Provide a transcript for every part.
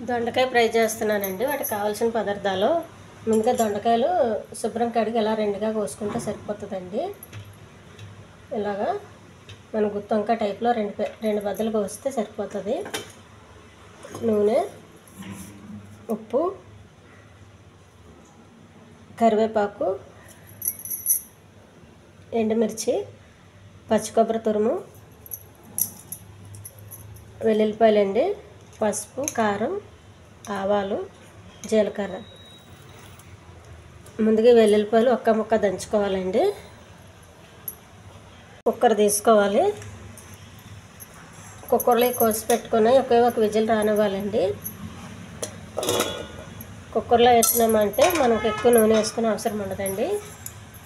దొండకాయ ఫ్రై చేస్తున్నానండి. వాటికి కావాల్సిన పదార్థాలు ముందుగా దొండకాయలు శుభ్రం కడిగి ఇలా రెండుగా కోసుకుంటే సరిపోతుందండి. ఇలాగా మన గుత్తి వంకాయ టైప్లో రెండు బద్దలు కోస్తే సరిపోతుంది. నూనె, ఉప్పు, కరివేపాకు, ఎండుమిర్చి, పచ్చి కొబ్బరి తురుము, వెల్లుల్లిపాయలండి, పసుపు, కారం, ఆవాలు, జీలకర్ర. ముందుగా వెల్లుల్లిపాయలు ఒక్క ముక్క దంచుకోవాలండి. కుక్కర్ తీసుకోవాలి. కుక్కర్లో కోసి పెట్టుకుని ఒకే ఒక విజిల్ రానివ్వాలండి. కుక్కర్లో వేసినామంటే మనకు ఎక్కువ నూనె వేసుకునే అవసరం ఉండదండి.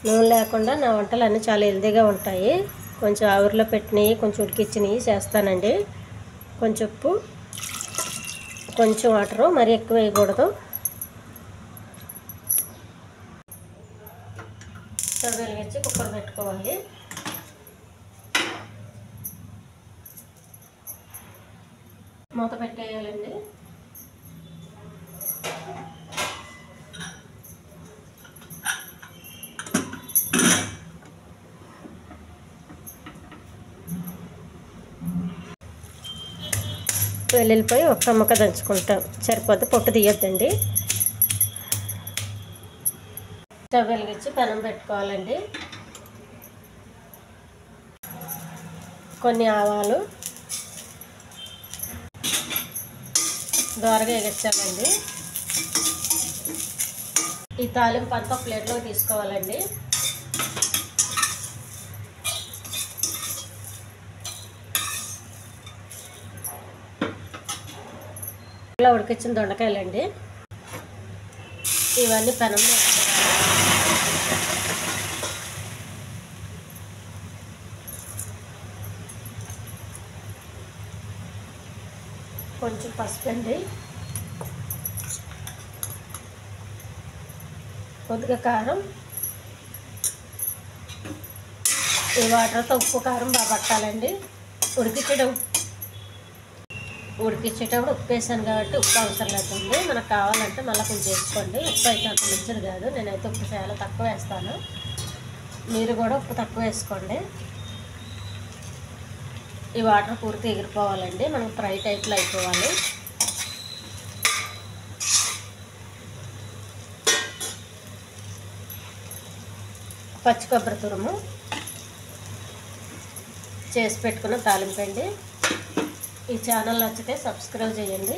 నూనె లేకుండా నా వంటలు అన్నీ చాలా హెల్తీగా ఉంటాయి. కొంచెం ఆవిరిలో పెట్టినవి, కొంచెం ఉడికిచ్చినవి చేస్తానండి. కొంచెం ఉప్పు, కొంచెం వాటరు, మరి ఎక్కువ వేయకూడదు. స్టవ్ వెలిగించి కుక్కర్ పెట్టుకోవాలి. మూత పెట్టేయాలండి. వెల్లుల్లిపాయ ఒక్క ముక్క దంచుకుంటాం, సరిపోతే పొట్టు తీయొద్దండి. స్టవ్ వెలిగించి పెనం పెట్టుకోవాలండి. కొన్ని ఆవాలు దోరగా ఎగించాలండి. ఈ తాలింపు అంతా ప్లేట్లో తీసుకోవాలండి. ఇలా ఉడికించిన దొండకాయలండి. ఇవన్నీ పెనంలో కొంచెం పసుపు అండి, కొద్దిగా కారం, ఈ వాటర్తో ఉప్పు కారం బాగా పట్టాలండి. ఉడికించేటప్పుడు ఉప్పు వేసాను కాబట్టి ఉప్పు అవసరం లేదండి. మనకు కావాలంటే మళ్ళీ కొంచెం వేసుకోండి. ఉప్పు అయితే అంత మంచిది కాదు. నేనైతే ఉప్పు చాలా తక్కువ వేస్తాను. మీరు కూడా ఉప్పు తక్కువ వేసుకోండి. ఈ వాటర్ పూర్తి ఎగిరిపోవాలండి. మనం ఫ్రై టైప్లో అయిపోవాలి. పచ్చి కొబ్బరి తురుము, చేసి పెట్టుకున్న తాలింపండి. ఈ ఛానల్ నచ్చితే సబ్స్క్రైబ్ చేయండి.